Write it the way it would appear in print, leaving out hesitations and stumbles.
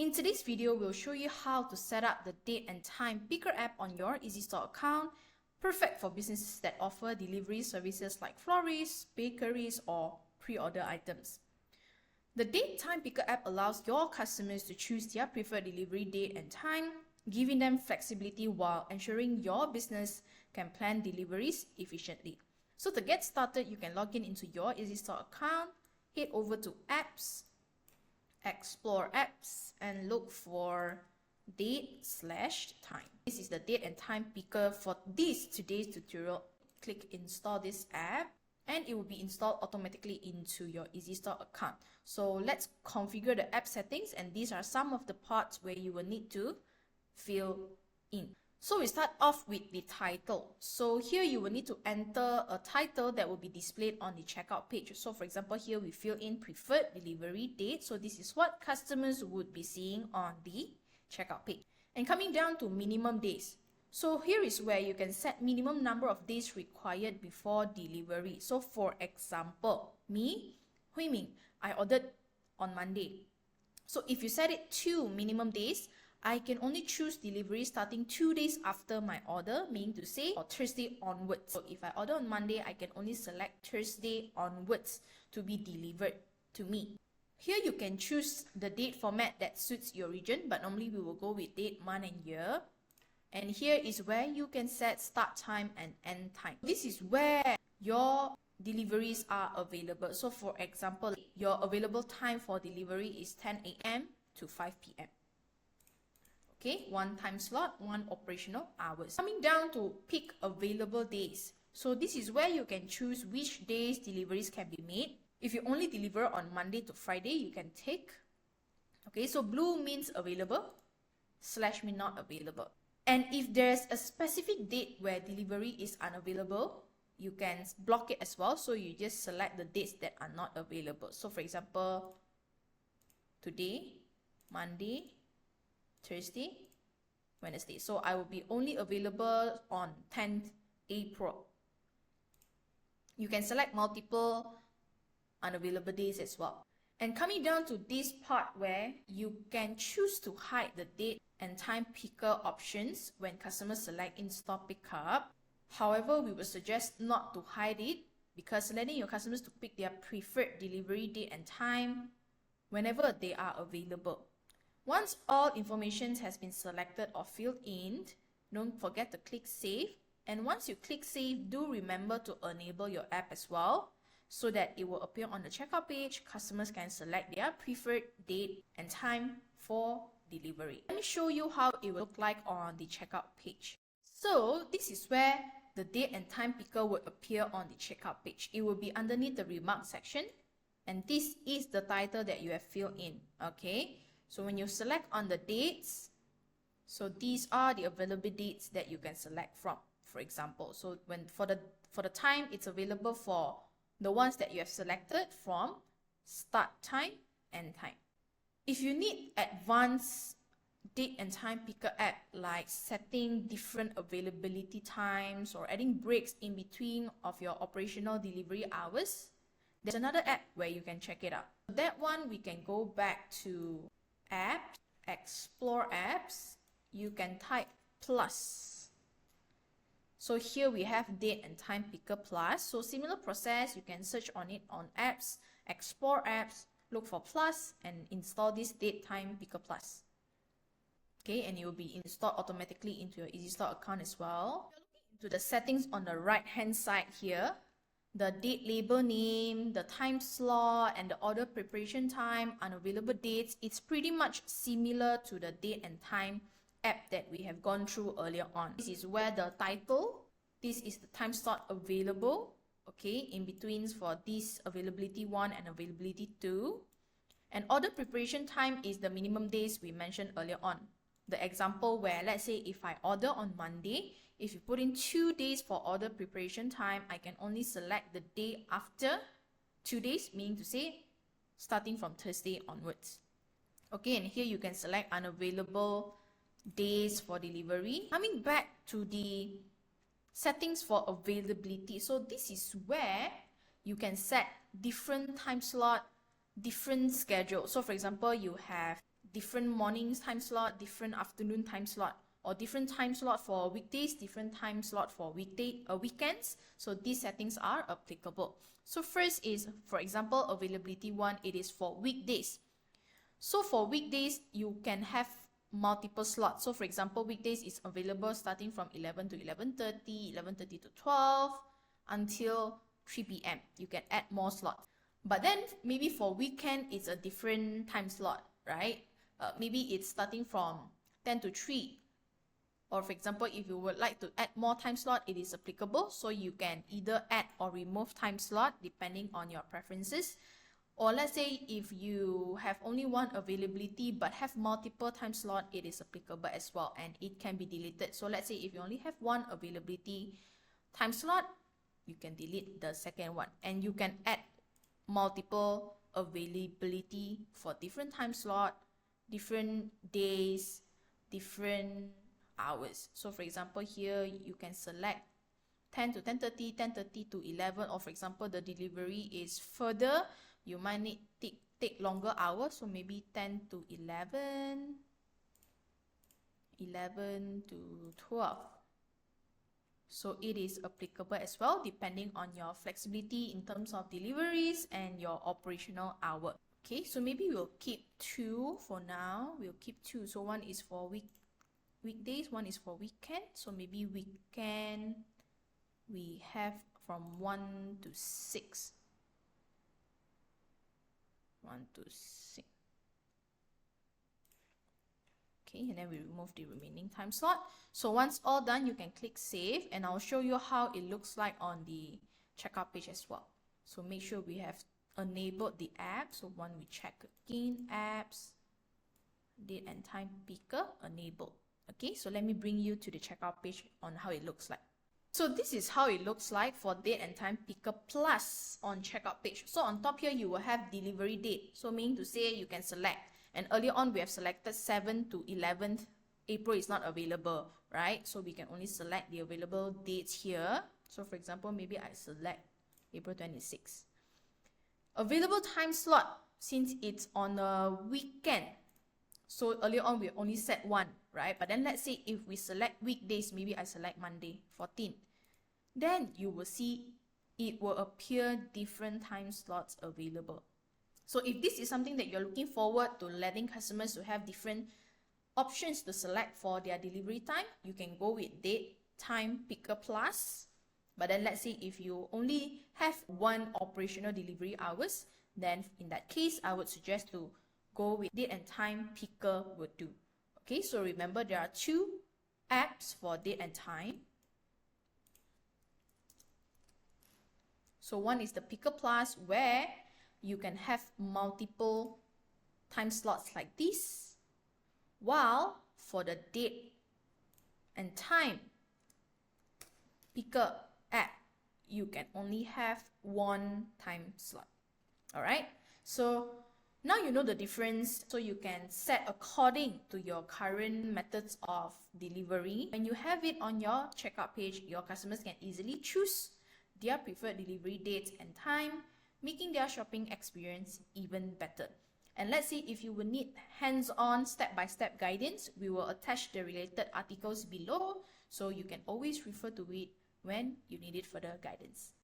In today's video, we'll show you how to set up the date and time picker app on your EasyStore account, perfect for businesses that offer delivery services like florists, bakeries, or pre-order items. The date time picker app allows your customers to choose their preferred delivery date and time, giving them flexibility while ensuring your business can plan deliveries efficiently. So to get started, you can log in into your EasyStore account, head over to Apps, Explore Apps, and look for date/time. This is the date and time picker for today's tutorial. Click install this app and it will be installed automatically into your EasyStore account. So let's configure the app settings, and these are some of the parts where you will need to fill in. So we start off with the title. So here you will need to enter a title that will be displayed on the checkout page. So for example, here we fill in preferred delivery date. So this is what customers would be seeing on the checkout page. And coming down to minimum days. So here is where you can set minimum number of days required before delivery. So for example, me, Hui Ming, I ordered on Monday. So if you set it to minimum days, I can only choose delivery starting 2 days after my order, meaning to say, or Thursday onwards. So if I order on Monday, I can only select Thursday onwards to be delivered to me. Here you can choose the date format that suits your region, but normally we will go with date, month, and year. And here is where you can set start time and end time. This is where your deliveries are available. So for example, your available time for delivery is 10 AM to 5 PM. Okay, one time slot, one operational hours. Coming down to peak available days. So this is where you can choose which days deliveries can be made. If you only deliver on Monday to Friday, you can tick. Okay, so blue means available, slash means not available. And if there's a specific date where delivery is unavailable, you can block it as well. So you just select the dates that are not available. So for example, today, Monday, Thursday, Wednesday. So I will be only available on 10th April. You can select multiple unavailable days as well. And coming down to this part where you can choose to hide the date and time picker options when customers select in-store pickup. However, we would suggest not to hide it because letting your customers to pick their preferred delivery date and time whenever they are available. Once all information has been selected or filled in, don't forget to click Save. And once you click Save, do remember to enable your app as well so that it will appear on the checkout page. Customers can select their preferred date and time for delivery. Let me show you how it will look like on the checkout page. So this is where the date and time picker will appear on the checkout page. It will be underneath the remark section, and this is the title that you have filled in. Okay. So when you select on the dates, so these are the available dates that you can select from, for example. So when for the time, it's available for the ones that you have selected from start time and time. If you need advanced date and time picker app like setting different availability times or adding breaks in between of your operational delivery hours, there's another app where you can check it out. That one, we can go back to Apps, Explore Apps, you can type plus. So here we have date and time picker plus. So similar process, you can search on it on Apps, Explore Apps, look for plus and install this date time picker plus. Okay, and it will be installed automatically into your EasyStore account as well. Into the settings on the right hand side here, the date label name, the time slot, and the order preparation time, unavailable dates, it's pretty much similar to the date and time app that we have gone through earlier on. This is where the title, this is the time slot available, okay, in between for this availability 1 and availability 2. And order preparation time is the minimum days we mentioned earlier on. The example where, let's say if I order on Monday, if you put in 2 days for order preparation time, I can only select the day after 2 days, meaning to say starting from Thursday onwards. Okay, and here you can select unavailable days for delivery. Coming back to the settings for availability. So this is where you can set different time slot, different schedule. So for example, you have different mornings time slot, different afternoon time slot, or different time slot for weekdays, different time slot for weekends. So these settings are applicable. So first is, for example, availability one, it is for weekdays. So for weekdays, you can have multiple slots. So for example, weekdays is available starting from 11 to 11:30, 11:30 to 12, until 3 p.m. You can add more slots. But then maybe for weekend, it's a different time slot, right? Maybe it's starting from 10 to 3. Or for example, if you would like to add more time slot, it is applicable. So you can either add or remove time slot depending on your preferences. Or let's say if you have only one availability but have multiple time slot, it is applicable as well, and it can be deleted. So let's say if you only have one availability time slot, you can delete the second one, and you can add multiple availability for different time slot, different days, different hours. So for example, here you can select 10 to 10:30, 10:30 to 11, or for example, the delivery is further, you might need take longer hours, so maybe 10 to 11, 11 to 12. So it is applicable as well, depending on your flexibility in terms of deliveries and your operational hour. Okay, so maybe we'll keep 2 for now. We'll keep 2. So one is for weekdays, one is for weekend. So maybe weekend, we have from 1 to 6. 1 to 6. Okay, and then we remove the remaining time slot. So once all done, you can click save, and I'll show you how it looks like on the checkout page as well. So make sure we have enabled the app. So when we check again, apps, date and time picker, enabled. Okay, so let me bring you to the checkout page on how it looks like. So this is how it looks like for date and time picker plus on checkout page. So on top here, you will have delivery date. So meaning to say you can select. And earlier on, we have selected 7 to 11th. April is not available, right? So we can only select the available dates here. So for example, maybe I select April 26. Available time slot, since it's on a weekend. So earlier on, we only set 1, right? But then let's say if we select weekdays, maybe I select Monday, 14. Then you will see it will appear different time slots available. So if this is something that you're looking forward to, letting customers to have different options to select for their delivery time, you can go with date time picker plus. But then let's say if you only have one operational delivery hours, then in that case, I would suggest to go with date and time picker would do. Okay, so remember there are 2 apps for date and time. So one is the picker plus, where you can have multiple time slots like this, while for the date and time picker app, you can only have one time slot. All right, so now you know the difference, so you can set according to your current methods of delivery. When you have it on your checkout page, your customers can easily choose their preferred delivery dates and time, making their shopping experience even better. And let's say if you will need hands-on step-by-step guidance, we will attach the related articles below, so you can always refer to it when you need it further guidance.